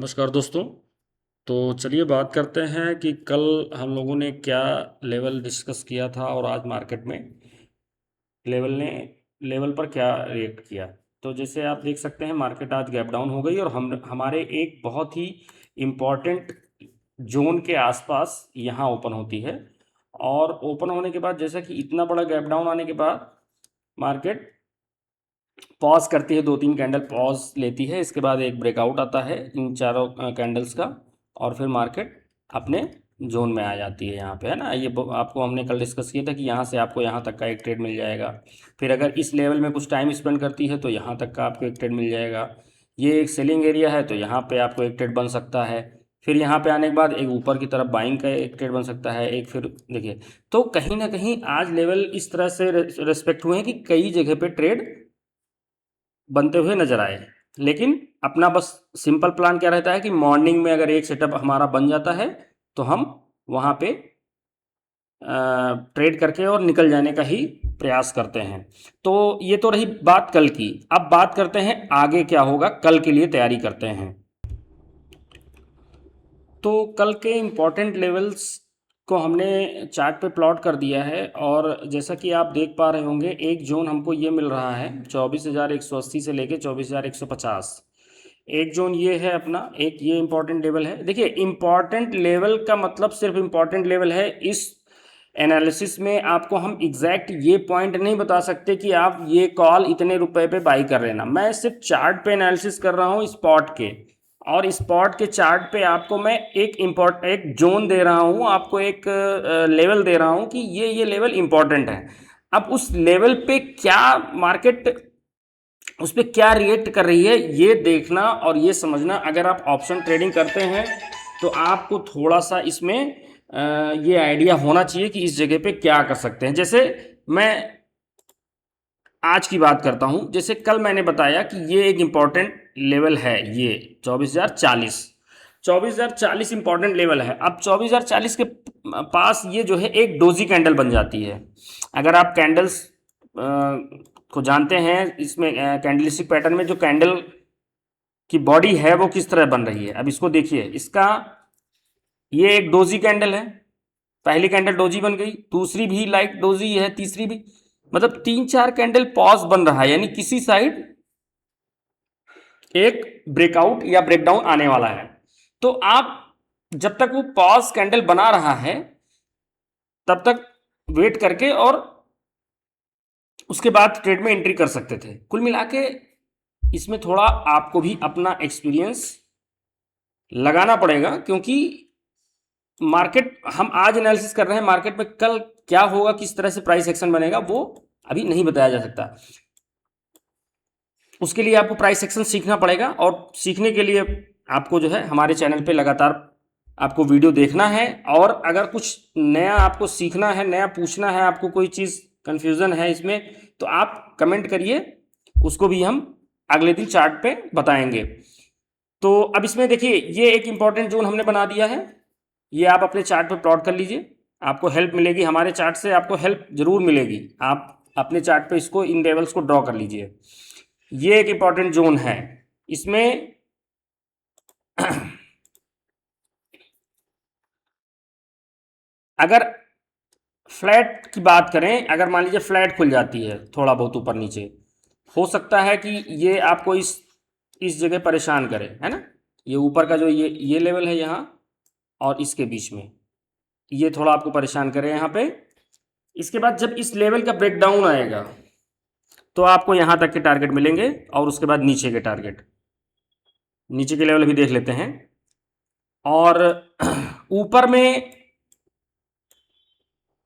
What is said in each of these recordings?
नमस्कार दोस्तों। तो चलिए बात करते हैं कि कल हम लोगों ने क्या लेवल डिस्कस किया था और आज मार्केट में लेवल ने लेवल पर क्या रिएक्ट किया। तो जैसे आप देख सकते हैं मार्केट आज गैप डाउन हो गई और हम हमारे एक बहुत ही इम्पॉर्टेंट जोन के आसपास यहाँ ओपन होती है। और ओपन होने के बाद जैसा कि इतना बड़ा गैप डाउन आने के बाद मार्केट पॉज करती है, 2-3 कैंडल पॉज लेती है, इसके बाद एक ब्रेकआउट आता है इन चारों कैंडल्स का और फिर मार्केट अपने जोन में आ जाती है। यहाँ पे है ना, ये आपको हमने कल डिस्कस किया था कि यहाँ से आपको यहाँ तक का एक ट्रेड मिल जाएगा। फिर अगर इस लेवल में कुछ टाइम स्पेंड करती है तो यहाँ तक का आपको एक ट्रेड मिल जाएगा। ये एक सेलिंग एरिया है तो यहाँ पे आपको एक ट्रेड बन सकता है। फिर यहाँ पे आने के बाद एक ऊपर की तरफ बाइंग का एक ट्रेड बन सकता है। एक फिर देखिए, तो कहीं ना कहीं आज लेवल इस तरह से रेस्पेक्ट हुए हैं कि कई जगह पे ट्रेड बनते हुए नजर आए। लेकिन अपना बस सिंपल प्लान क्या रहता है कि मॉर्निंग में अगर एक सेटअप हमारा बन जाता है तो हम वहाँ पे ट्रेड करके और निकल जाने का ही प्रयास करते हैं। तो ये तो रही बात कल की। अब बात करते हैं आगे क्या होगा, कल के लिए तैयारी करते हैं। तो कल के इम्पोर्टेंट लेवल्स को हमने चार्ट पे प्लॉट कर दिया है और जैसा कि आप देख पा रहे होंगे एक जोन हमको ये मिल रहा है 24,180 से लेके 24,150। एक जोन ये है अपना, एक ये इम्पोर्टेंट लेवल है। देखिए, इम्पोर्टेंट लेवल का मतलब सिर्फ इम्पोर्टेंट लेवल है। इस एनालिसिस में आपको हम एग्जैक्ट ये पॉइंट नहीं बता सकते कि आप ये कॉल इतने रुपए पे बाई कर लेना। मैं सिर्फ चार्ट पे एनालिसिस कर रहा हूँ स्पॉट के, और स्पॉट के चार्ट पे आपको मैं एक जोन दे रहा हूँ, आपको एक लेवल दे रहा हूँ कि ये लेवल इंपॉर्टेंट है। अब उस लेवल पे क्या मार्केट उस पर क्या रिएक्ट कर रही है ये देखना और ये समझना। अगर आप ऑप्शन ट्रेडिंग करते हैं तो आपको थोड़ा सा इसमें ये आइडिया होना चाहिए कि इस जगह पे क्या कर सकते हैं। जैसे मैं आज की बात करता हूं, जैसे कल मैंने बताया कि ये एक इम्पॉर्टेंट लेवल है, ये 24,040 इंपॉर्टेंट लेवल है। अब 24,040 के पास ये जो है एक डोजी कैंडल बन जाती है। अगर आप कैंडल्स को जानते हैं, इसमें कैंडलस्टिक पैटर्न में जो कैंडल की बॉडी है वो किस तरह बन रही है। अब इसको देखिए, इसका ये एक डोजी कैंडल है। पहली कैंडल डोजी बन गई, दूसरी भी लाइक डोजी है, तीसरी भी, मतलब 3-4 कैंडल पॉज बन रहा है, यानी किसी साइड एक ब्रेकआउट या ब्रेकडाउन आने वाला है। तो आप जब तक वो पॉज कैंडल बना रहा है तब तक वेट करके और उसके बाद ट्रेड में एंट्री कर सकते थे। कुल मिला के इसमें थोड़ा आपको भी अपना एक्सपीरियंस लगाना पड़ेगा, क्योंकि मार्केट हम आज एनालिसिस कर रहे हैं, मार्केट में कल क्या होगा, किस तरह से प्राइस एक्शन बनेगा वो अभी नहीं बताया जा सकता। उसके लिए आपको प्राइस एक्शन सीखना पड़ेगा, और सीखने के लिए आपको जो है हमारे चैनल पे लगातार आपको वीडियो देखना है। और अगर कुछ नया आपको सीखना है, नया पूछना है, आपको कोई चीज़ कन्फ्यूज़न है इसमें, तो आप कमेंट करिए, उसको भी हम अगले दिन चार्ट पे बताएंगे। तो अब इसमें देखिए, ये एक इम्पॉर्टेंट जोन हमने बना दिया है, ये आप अपने चार्ट पे प्लॉट कर लीजिए। आपको हेल्प मिलेगी, हमारे चार्ट से आपको हेल्प जरूर मिलेगी। आप अपने चार्ट पे इसको, इन लेवल्स को ड्रॉ कर लीजिए। ये एक इम्पॉर्टेंट जोन है। इसमें अगर फ्लैट की बात करें, अगर मान लीजिए फ्लैट खुल जाती है थोड़ा बहुत ऊपर नीचे, हो सकता है कि ये आपको इस जगह परेशान करे, है ना। ये ऊपर का जो ये लेवल है यहाँ और इसके बीच में, ये थोड़ा आपको परेशान करे यहाँ पे। इसके बाद जब इस लेवल का ब्रेकडाउन आएगा तो आपको यहाँ तक के टारगेट मिलेंगे, और उसके बाद नीचे के टारगेट, नीचे के लेवल भी देख लेते हैं। और ऊपर में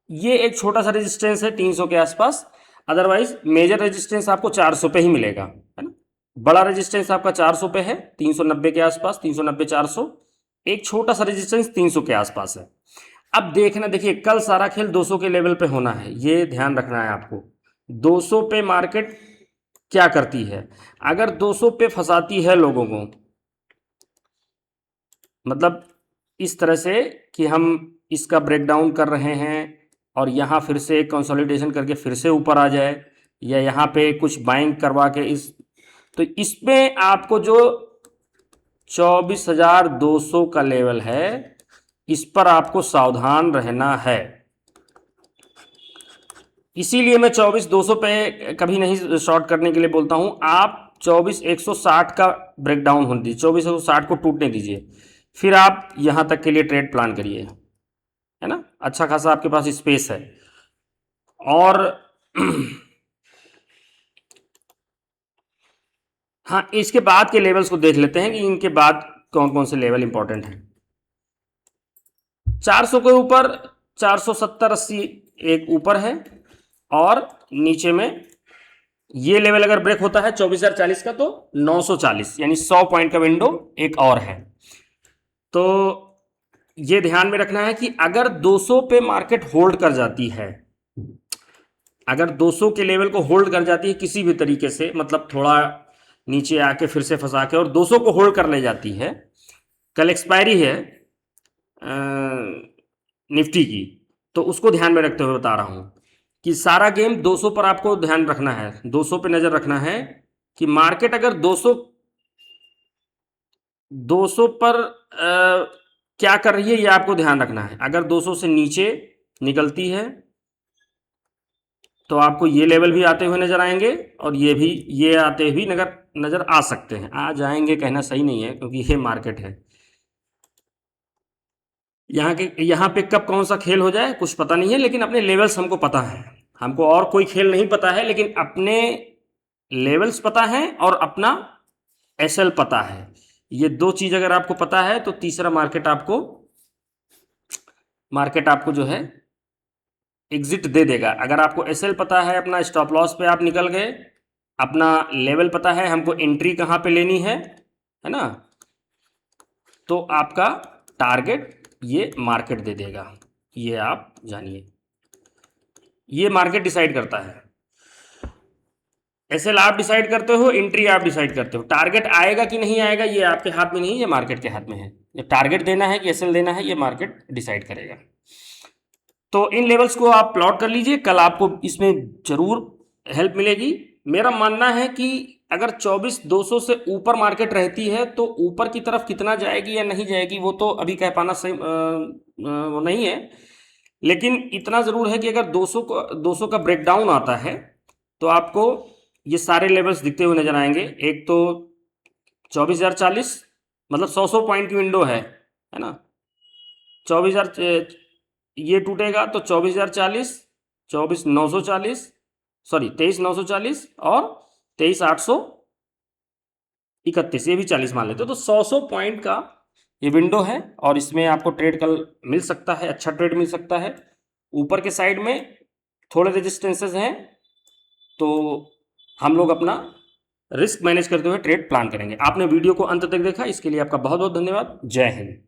ये एक छोटा सा रेजिस्टेंस है 300 के आसपास। अदरवाइज मेजर रेजिस्टेंस आपको 400 पे ही मिलेगा, है ना। बड़ा रेजिस्टेंस आपका 400 पे है, 390 के आसपास, 390 400। एक छोटा सा रेजिस्टेंस 300 के आसपास है। अब देखना, देखिए कल सारा खेल 200 के लेवल पे होना है, ये ध्यान रखना है आपको। 200 पे मार्केट क्या करती है, अगर 200 पे फंसाती है लोगों को, मतलब इस तरह से कि हम इसका ब्रेकडाउन कर रहे हैं और यहाँ फिर से कंसोलिडेशन करके फिर से ऊपर आ जाए, या यहाँ पे कुछ बाइंग करवा के तो इसमें आपको जो 24,200 का लेवल है, इस पर आपको सावधान रहना है। इसीलिए मैं 24,200 पे कभी नहीं शॉर्ट करने के लिए बोलता हूं। आप 24,160 का ब्रेकडाउन होने दीजिए, 24,160 को टूटने दीजिए, फिर आप यहां तक के लिए ट्रेड प्लान करिए, है ना। अच्छा खासा आपके पास स्पेस है। और हाँ, इसके बाद के लेवल्स को देख लेते हैं कि इनके बाद कौन कौन से लेवल इंपॉर्टेंट हैं। 400 के ऊपर 470-80 एक ऊपर है, और नीचे में ये लेवल अगर ब्रेक होता है 24,040 का, तो 940 यानी 100 पॉइंट का विंडो एक और है। तो ये ध्यान में रखना है कि अगर 200 पे मार्केट होल्ड कर जाती है, अगर 200 के लेवल को होल्ड कर जाती है किसी भी तरीके से, मतलब थोड़ा नीचे आके फिर से फंसा के और 200 को होल्ड कर ले जाती है, कल एक्सपायरी है निफ्टी की, तो उसको ध्यान में रखते हुए बता रहा हूं कि सारा गेम 200 पर आपको ध्यान रखना है, 200 पे नजर रखना है कि मार्केट अगर 200 पर क्या कर रही है, ये आपको ध्यान रखना है। अगर 200 से नीचे निकलती है तो आपको ये लेवल भी आते हुए नजर आएंगे, और ये भी, ये आते हुए नजर आ सकते हैं। आ जाएंगे कहना सही नहीं है, क्योंकि ये मार्केट है। यहाँ पे कब कौन सा खेल हो जाए कुछ पता नहीं है, लेकिन अपने लेवल्स हमको पता है। हमको और कोई खेल नहीं पता है, लेकिन अपने लेवल्स पता है और अपना एसएल पता है। ये दो चीज अगर आपको पता है तो तीसरा मार्केट आपको जो है एग्जिट दे देगा। अगर आपको एसएल पता है, अपना स्टॉप लॉस पे आप निकल गए, अपना लेवल पता है, हमको एंट्री कहाँ पे लेनी है ना, तो आपका टारगेट ये मार्केट दे देगा। ये आप जानिए, ये मार्केट डिसाइड करता है। एसएल आप डिसाइड करते हो, एंट्री आप डिसाइड करते हो। टारगेट आएगा कि नहीं आएगा ये आपके हाथ में नहीं, ये मार्केट के हाथ में है। ये टारगेट देना है कि एसएल देना है, ये मार्केट डिसाइड करेगा। तो इन लेवल्स को आप प्लॉट कर लीजिए, कल आपको इसमें जरूर हेल्प मिलेगी। मेरा मानना है कि अगर 24,200 से ऊपर मार्केट रहती है तो ऊपर की तरफ कितना जाएगी या नहीं जाएगी वो तो अभी कह पाना सही वो नहीं है, लेकिन इतना ज़रूर है कि अगर 200 का ब्रेकडाउन आता है तो आपको ये सारे लेवल्स दिखते हुए नजर आएंगे। एक तो 24,040, मतलब 100 पॉइंट की विंडो है ना। 24,000 ये टूटेगा तो 24,040, 24,940, सॉरी 23,940 और 23,831, ये भी 40 मान लेते हो, तो 100 पॉइंट का ये विंडो है। और इसमें आपको ट्रेड कल मिल सकता है, अच्छा ट्रेड मिल सकता है। ऊपर के साइड में थोड़े रेजिस्टेंसेस हैं, तो हम लोग अपना रिस्क मैनेज करते हुए ट्रेड प्लान करेंगे। आपने वीडियो को अंत तक देखा, इसके लिए आपका बहुत बहुत धन्यवाद। जय हिंद।